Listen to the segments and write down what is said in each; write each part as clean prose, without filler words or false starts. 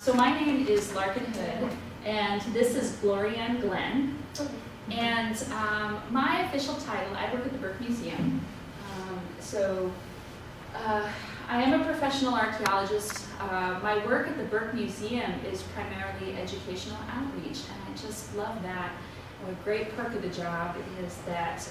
So my name is Larkin Hood, and this is Gloria Glenn. And my official title, I work at the Burke Museum. I am a professional archaeologist. My work at the Burke Museum is primarily educational outreach, and I just love that. A great perk of the job is that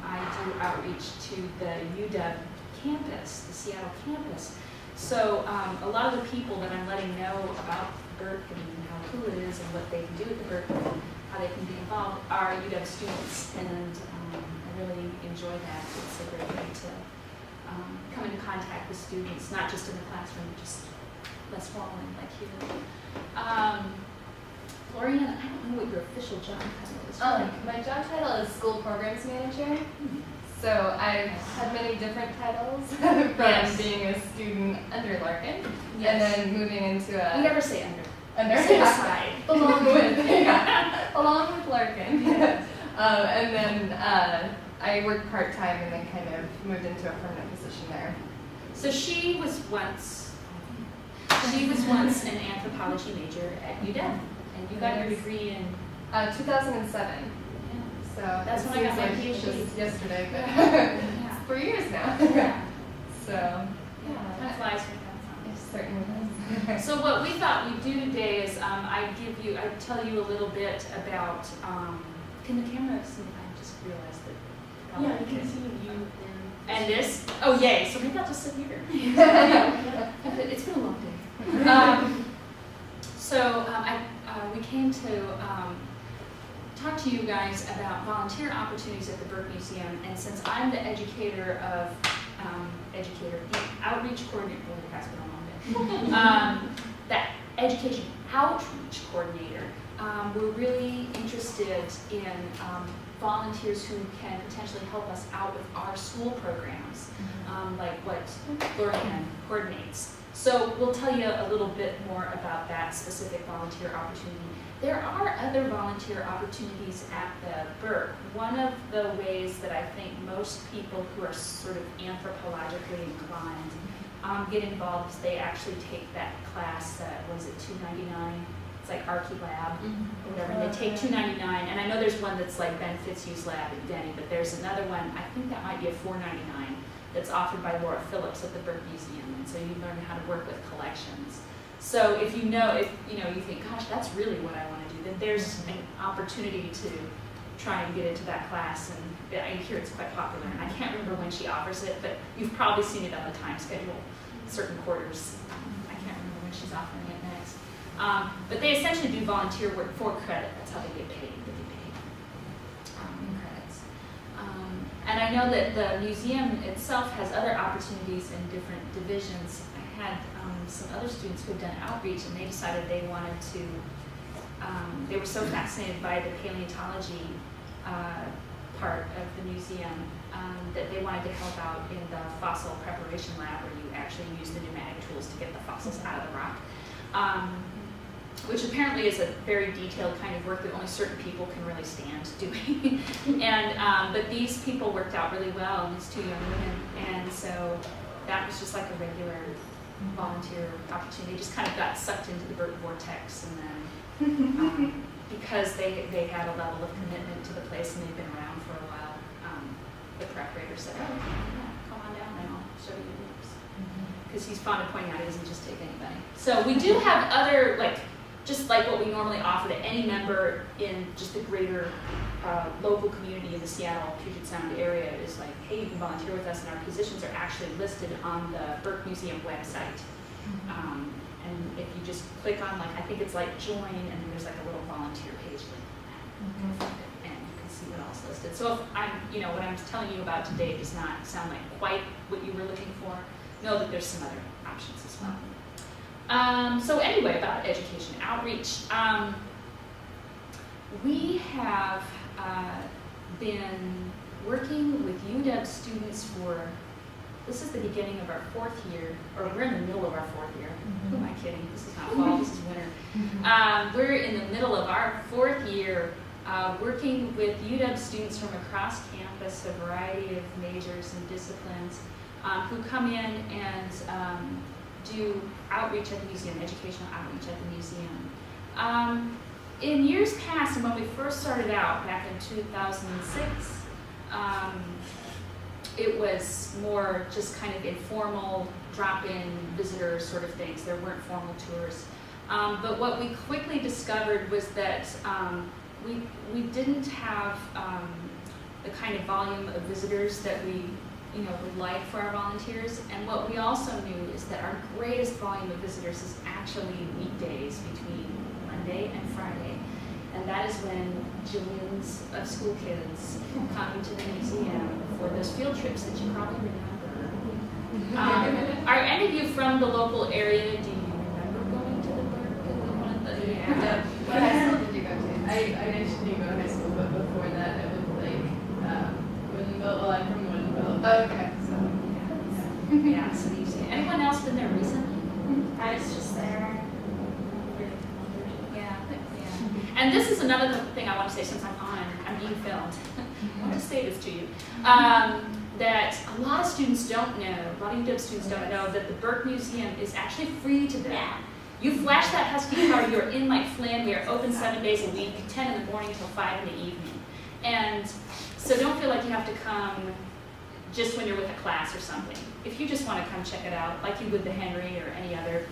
I do outreach to the UW campus, the Seattle campus. So a lot of the people that I'm letting know about Burke and how cool it is and what they can do at the Burke and how they can be involved are UW students, and I really enjoy that. It's a great way to come into contact with students, not just in the classroom, just less formally like here. Gloria, I don't know what your official job title is. My job title is School Programs Manager. So I've had many different titles from being a student under Larkin, and then moving into a... We never say under. Say aside. along with Larkin. And then I worked part-time and then kind of moved into a permanent position there. So she was once an anthropology major at UW, and you got your degree in 2007. So that's when I got my PhD. Just yesterday, but Yeah. it's 4 years now. Yeah. So That flies when it it certainly does. So what we thought we'd do today is I tell you a little bit about, can the camera see? I just realized that. Yeah, you can see you And this? Oh, yay. So maybe I'll just sit here. It's been a long day. We came to talk to you guys about volunteer opportunities at the Burke Museum, and since I'm the the outreach coordinator, well, it has been a long day, that education outreach coordinator, we're really interested in volunteers who can potentially help us out with our school programs, like what Gloria coordinates. So we'll tell you a little bit more about that specific volunteer opportunity. There are other volunteer opportunities at the Burke. One of the ways that I think most people who are sort of anthropologically inclined get involved is they actually take that class, was it $2.99? It's like Archilab or whatever, and they take $2.99, and I know there's one that's like Ben Fitzhugh's lab at Denny, but there's another one, I think that might be a $4.99, that's offered by Laura Phillips at the Burke Museum, and so you learn how to work with collections. So if you think, gosh, that's really what I want to do, then there's an opportunity to try and get into that class, and I hear it's quite popular, and I can't remember when she offers it, but you've probably seen it on the time schedule, certain quarters. I can't remember when she's offering it next. But they essentially do volunteer work for credit. That's how they get paid. They get paid in credits. And I know that the museum itself has other opportunities in different divisions. I had some other students who had done outreach, and they decided they wanted to, they were so fascinated by the paleontology part of the museum that they wanted to help out in the fossil preparation lab, where you actually use the pneumatic tools to get the fossils out of the rock. Which apparently is a very detailed kind of work that only certain people can really stand doing. But these people worked out really well, these two young women, and so that was just like a regular volunteer opportunity. They just kind of got sucked into the Burke vortex, and then because they had a level of commitment to the place and they've been around for a while, the preparator said, oh, yeah, come on down and I'll show you the works. Because he's fond of pointing out he doesn't just take anybody. So we do have other, just like what we normally offer to any member in just the greater local community in the Seattle, Puget Sound area, is like, hey, you can volunteer with us, and our positions are actually listed on the Burke Museum website. And if you just click on, I think it's like join, and then there's like a little volunteer page link, and you can see what else is listed. So if what I'm telling you about today does not sound like quite what you were looking for, know that there's some other options as well. So anyway, about education outreach. We have been working with UW students this is the beginning of our 4th year, or we're in the middle of our 4th year. Who am I kidding? This is not fall, this is winter. We're in the middle of our 4th year working with UW students from across campus, a variety of majors and disciplines, who come in and do outreach at the museum, educational outreach at the museum. In years past, and when we first started out back in 2006, it was more just kind of informal, drop-in visitor sort of things. There weren't formal tours. But what we quickly discovered was that we didn't have the kind of volume of visitors that we would like for our volunteers. And what we also knew is that our greatest volume of visitors is actually weekdays between Monday and Friday. And that is when jillions of school kids come to the museum for those field trips that you probably remember. Are any of you from the local area? Do you remember going to the Burke and one of the? Yeah. What high school did you go to? I actually didn't go to high school, but before that it was like Woodinville. Well, I'm from Woodinville. Oh, okay. So Yeah, so the museum. Anyone else been there recently? I was just there. Yeah. And this is another thing I want to say since I'm being filmed. I want to say this to you. That a lot of students don't know, a lot of UW students don't know that the Burke Museum is actually free to them. Yeah. You flash that Husky card, you're in like Flynn. We are open 7 days a week, 10 in the morning till 5 in the evening. And so don't feel like you have to come just when you're with a class or something. If you just want to come check it out, like you would the Henry or any other,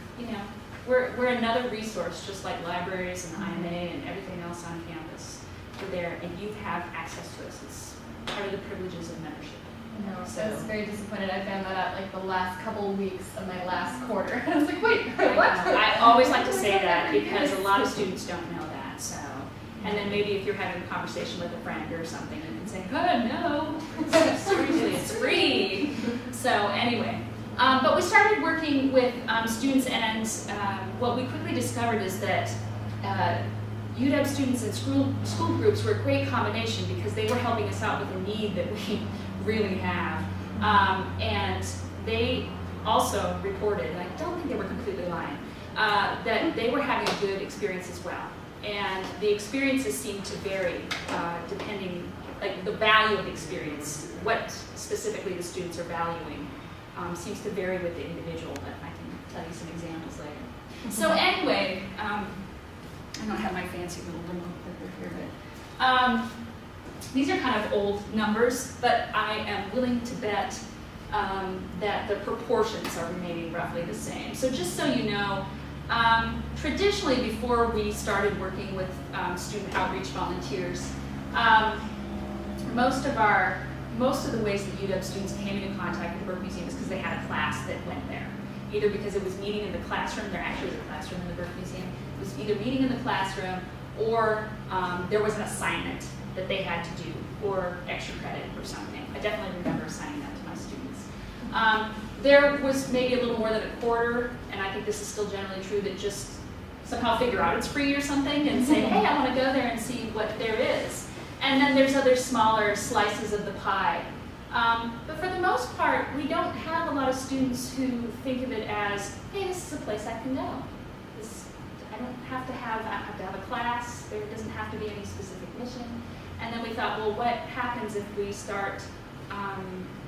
we're another resource, just like libraries and IMA and everything else on campus. We're there, and you have access to us. It's part of the privileges of membership. No, so I was very disappointed. I found that out like the last couple of weeks of my last quarter. I was like, wait, what? I always like to say that because a lot of students don't know that. So, and then maybe if you're having a conversation with a friend or something, you can say, "Oh no, seriously, it's free." So anyway, but we started working with students, and what we quickly discovered is that UW students and school groups were a great combination because they were helping us out with a need that we really have. And they also reported, and I don't think they were completely lying, that they were having a good experience as well. And the experiences seem to vary depending, like the value of the experience, what specifically the students are valuing, seems to vary with the individual, but I can tell you some examples later. So anyway, I don't have my fancy little limo clicker here, but these are kind of old numbers, but I am willing to bet that the proportions are remaining roughly the same. So just so you know, traditionally before we started working with student outreach volunteers, most of the ways that UW students came into contact with the Burke Museum is because they had a class that went there. Either because it was meeting in the classroom, there actually is a classroom in the Burke Museum, it was either meeting in the classroom or there was an assignment that they had to do, or extra credit or something. I definitely remember assigning that to my students. There was maybe a little more than a quarter, and I think this is still generally true, that just somehow figure out it's free or something and say, hey, I want to go there and see what there is. And then there's other smaller slices of the pie. But for the most part, we don't have a lot of students who think of it as, hey, this is a place I can go. I don't have to have a class. There doesn't have to be any specific mission. And then we thought, well, what happens if we start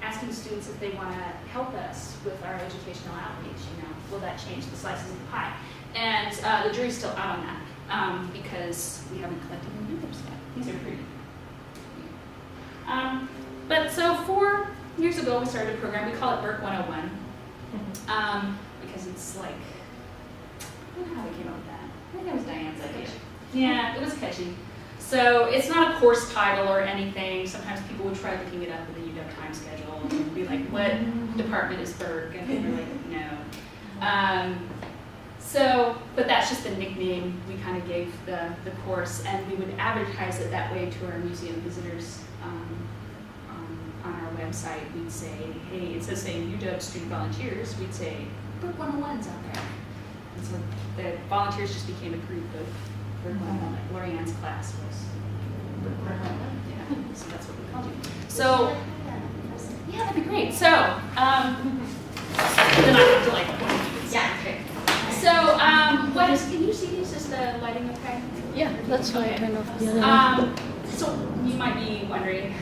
asking students if they want to help us with our educational outreach? Will that change the slices of the pie? And the jury's still out on that because we haven't collected any numbers yet. These are pretty. But so 4 years ago, we started a program. We call it Burke 101 because it's like, I don't know how we came up with that. I think that was Diane's idea. Yeah, it was catchy. So it's not a course title or anything. Sometimes people would try looking it up in the UW time schedule and be like, what department is Burke? And we're like, no. But that's just the nickname we kind of gave the course, and we would advertise it that way to our museum visitors on our website. We'd say, hey, it says saying UW student volunteers. We'd say, Burke 101's out there. And so the volunteers just became a group of Burke 101, like Lorianne's class was Burke 101. Yeah, so that's what we called it. So, yeah, that'd be great. So, then I have to like, yeah, okay. So, can you see these? Is the lighting okay? Yeah, that's why I turned off the other one. So you might be wondering,